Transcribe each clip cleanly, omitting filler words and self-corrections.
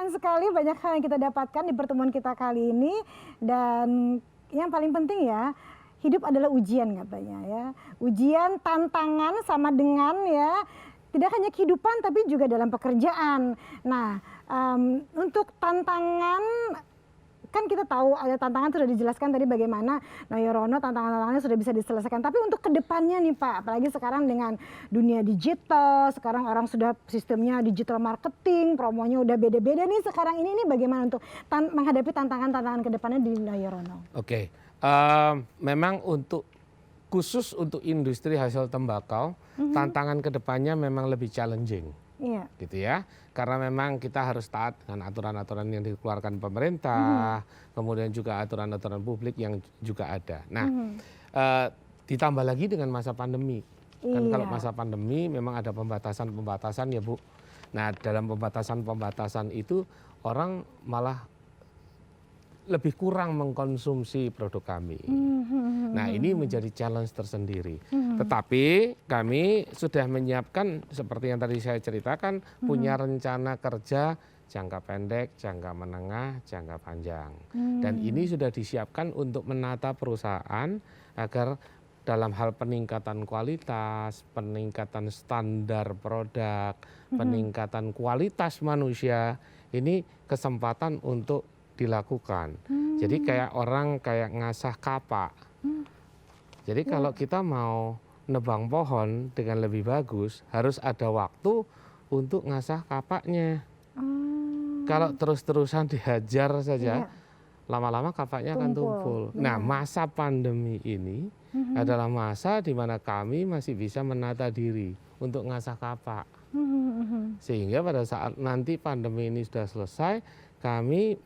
keren sekali banyak hal yang kita dapatkan di pertemuan kita kali ini. Dan yang paling penting ya, hidup adalah ujian katanya ya. Ujian, tantangan sama dengan ya, tidak hanya kehidupan tapi juga dalam pekerjaan. Nah, untuk tantangan, kan kita tahu ada tantangan sudah dijelaskan tadi bagaimana Noyorono tantangan-tantangannya sudah bisa diselesaikan. Tapi untuk kedepannya nih Pak, apalagi sekarang dengan dunia digital, sekarang orang sudah sistemnya digital marketing, promonya udah beda-beda nih sekarang ini nih, bagaimana untuk menghadapi tantangan-tantangan kedepannya di Noyorono? Oke, memang khusus untuk industri hasil tembakau, tantangan kedepannya memang lebih challenging. Iya. Gitu ya, karena memang kita harus taat dengan aturan-aturan yang dikeluarkan pemerintah, kemudian juga aturan-aturan publik yang juga ada. Nah, ditambah lagi dengan masa pandemi. Kan kalau masa pandemi memang ada pembatasan-pembatasan ya Bu. Nah, dalam pembatasan-pembatasan itu orang malah lebih kurang mengkonsumsi produk kami. Nah, ini menjadi challenge tersendiri. Tetapi kami sudah menyiapkan seperti yang tadi saya ceritakan, punya rencana kerja jangka pendek, jangka menengah, jangka panjang. Dan ini sudah disiapkan untuk menata perusahaan agar dalam hal peningkatan kualitas, peningkatan standar produk, peningkatan kualitas manusia, ini kesempatan untuk dilakukan. Jadi kayak orang kayak ngasah kapak. Jadi kalau kita mau nebang pohon dengan lebih bagus, harus ada waktu untuk ngasah kapaknya. Kalau terus-terusan dihajar saja, lama-lama kapaknya akan tumpul. Nah, masa pandemi ini adalah masa di mana kami masih bisa menata diri untuk ngasah kapak. Sehingga pada saat nanti pandemi ini sudah selesai, kami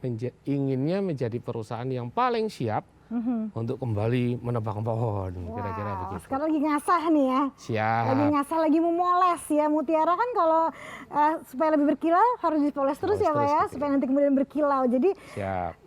inginnya menjadi perusahaan yang paling siap untuk kembali menebang pohon, kira-kira begitu. Sekarang lagi ngasah nih ya. Siap. Lagi ngasah, lagi memoles ya. Mutiara kan kalau supaya lebih berkilau harus dipoles terus ya Pak ya, supaya nanti kemudian berkilau. Jadi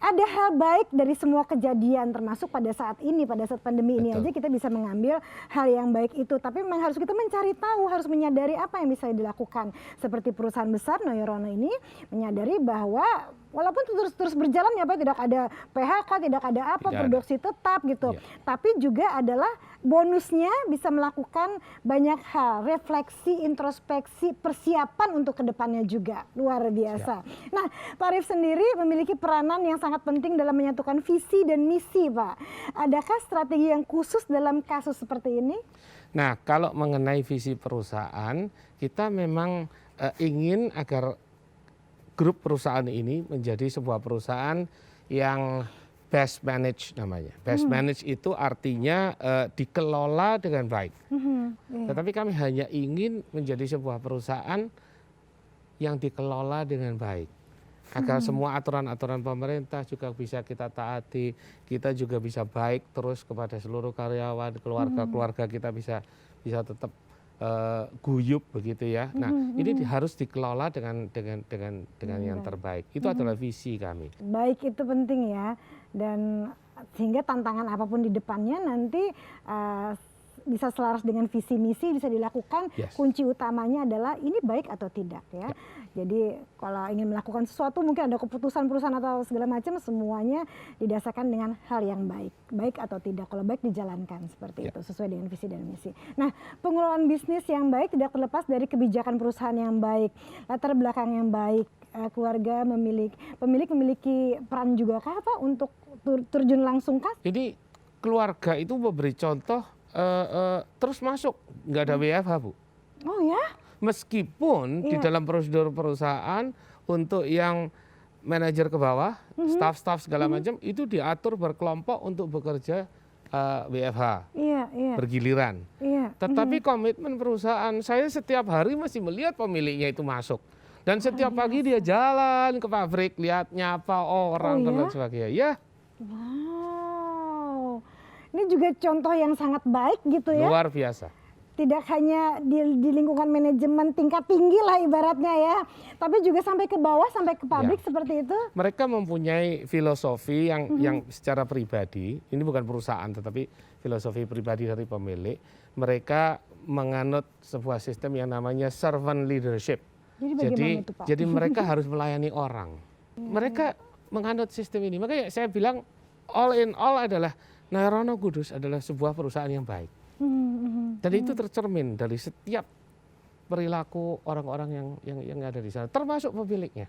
ada hal baik dari semua kejadian, termasuk pada saat ini, pada saat pandemi ini aja kita bisa mengambil hal yang baik itu. Tapi memang harus kita mencari tahu, harus menyadari apa yang bisa dilakukan. Seperti perusahaan besar Noyorono ini menyadari bahwa walaupun terus berjalan ya Pak, tidak ada PHK, tidak ada apa, produksi tetap gitu. Tapi juga adalah bonusnya bisa melakukan banyak hal, refleksi, introspeksi, persiapan untuk kedepannya juga. Luar biasa. Nah, Pak Arief sendiri memiliki peranan yang sangat penting dalam menyatukan visi dan misi Pak. Adakah strategi yang khusus dalam kasus seperti ini? Nah, kalau mengenai visi perusahaan, kita memang ingin agar grup perusahaan ini menjadi sebuah perusahaan yang best manage namanya. Best manage itu artinya dikelola dengan baik. Tetapi kami hanya ingin menjadi sebuah perusahaan yang dikelola dengan baik. Agar semua aturan-aturan pemerintah juga bisa kita taati, kita juga bisa baik terus kepada seluruh karyawan, keluarga-keluarga kita bisa tetap guyup begitu ya. Nah, ini harus dikelola dengan yang terbaik. Itu adalah visi kami. Baik, itu penting ya. Dan sehingga tantangan apapun di depannya nanti bisa selaras dengan visi misi, bisa dilakukan. Kunci utamanya adalah ini baik atau tidak ya. Jadi kalau ingin melakukan sesuatu mungkin ada keputusan perusahaan atau segala macam, semuanya didasarkan dengan hal yang baik. Baik atau tidak, kalau baik dijalankan seperti itu sesuai dengan visi dan misi. Nah, pengelolaan bisnis yang baik tidak terlepas dari kebijakan perusahaan yang baik, latar belakang yang baik, keluarga pemilik memiliki peran juga kah Pak untuk terjun langsung kah? Jadi keluarga itu memberi contoh terus masuk, nggak ada WFH Bu. Oh ya? Meskipun di dalam prosedur perusahaan untuk yang manajer ke bawah, staff-staff segala macam itu diatur berkelompok untuk bekerja WFH, bergiliran. Tetapi komitmen perusahaan, saya setiap hari masih melihat pemiliknya itu masuk. Dan setiap pagi dia jalan ke pabrik, lihat nyapa orang dan lain sebagainya. Ya. Wow, ini juga contoh yang sangat baik gitu ya. Luar biasa. Tidak hanya di lingkungan manajemen tingkat tinggi lah ibaratnya ya, tapi juga sampai ke bawah, sampai ke pabrik seperti itu. Mereka mempunyai filosofi yang secara pribadi, ini bukan perusahaan tetapi filosofi pribadi dari pemilik. Mereka menganut sebuah sistem yang namanya servant leadership. Jadi bagaimana itu, Pak? Jadi mereka harus melayani orang. Mereka menganut sistem ini. Makanya saya bilang all in all adalah Nairono Kudus adalah sebuah perusahaan yang baik. Dan itu tercermin dari setiap perilaku orang-orang yang ada di sana, termasuk pemiliknya.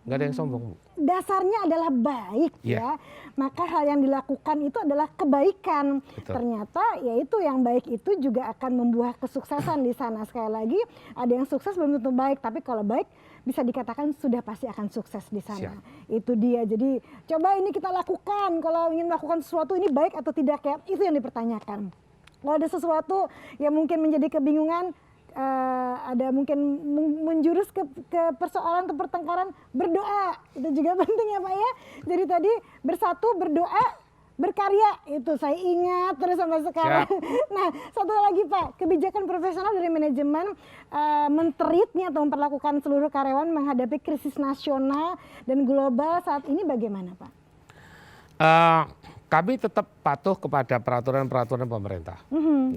Nggak ada yang sombong. Dasarnya adalah baik ya. Maka hal yang dilakukan itu adalah kebaikan. Betul. Ternyata yaitu yang baik itu juga akan membuah kesuksesan di sana. Sekali lagi ada yang sukses belum tentu baik, tapi kalau baik bisa dikatakan sudah pasti akan sukses di sana. Siap. Itu dia. Jadi coba ini kita lakukan. Kalau ingin melakukan sesuatu ini baik atau tidak ya, itu yang dipertanyakan. Kalau ada sesuatu yang mungkin menjadi kebingungan, ada mungkin menjurus ke persoalan atau pertengkaran, berdoa itu juga penting ya Pak ya. Jadi tadi bersatu, berdoa, berkarya, itu saya ingat terus sampai sekarang. Nah satu lagi Pak, kebijakan profesional dari manajemen men-treatnya atau memperlakukan seluruh karyawan menghadapi krisis nasional dan global saat ini bagaimana Pak? Kami tetap patuh kepada peraturan-peraturan pemerintah.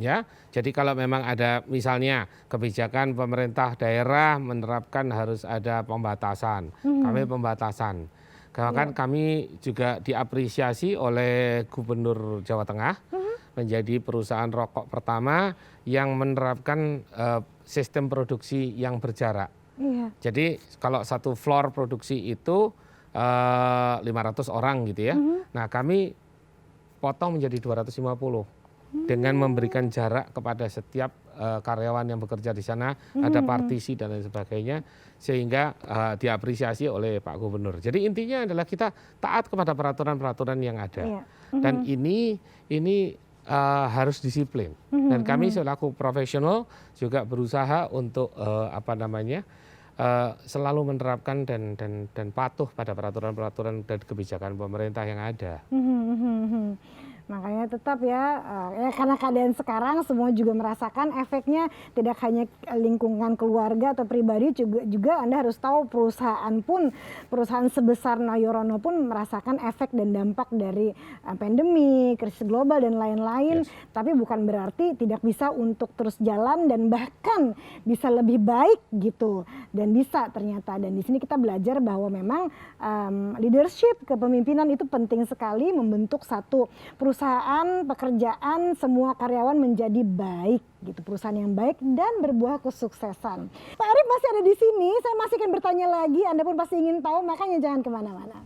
Ya, jadi kalau memang ada misalnya kebijakan pemerintah daerah menerapkan harus ada pembatasan, kami pembatasan. Bahkan kami juga diapresiasi oleh Gubernur Jawa Tengah menjadi perusahaan rokok pertama yang menerapkan sistem produksi yang berjarak. Jadi kalau satu floor produksi itu 500 orang gitu ya. Nah kami potong menjadi 250 dengan memberikan jarak kepada setiap karyawan yang bekerja di sana, ada partisi dan lain sebagainya, sehingga diapresiasi oleh Pak Gubernur. Jadi intinya adalah kita taat kepada peraturan-peraturan yang ada. Dan ini harus disiplin. Dan kami selaku profesional juga berusaha untuk selalu menerapkan dan patuh pada peraturan-peraturan dan kebijakan pemerintah yang ada. Makanya tetap ya karena keadaan sekarang semua juga merasakan efeknya, tidak hanya lingkungan keluarga atau pribadi, juga Anda harus tahu perusahaan sebesar Nayorono pun merasakan efek dan dampak dari pandemi, krisis global dan lain-lain. Tapi bukan berarti tidak bisa untuk terus jalan dan bahkan bisa lebih baik gitu, dan bisa ternyata. Dan di sini kita belajar bahwa memang leadership, kepemimpinan itu penting sekali membentuk satu perusahaan, pekerjaan, semua karyawan menjadi baik gitu, perusahaan yang baik dan berbuah kesuksesan. Pak Arief masih ada di sini, saya masih akan bertanya lagi, Anda pun pasti ingin tahu, makanya jangan kemana-mana.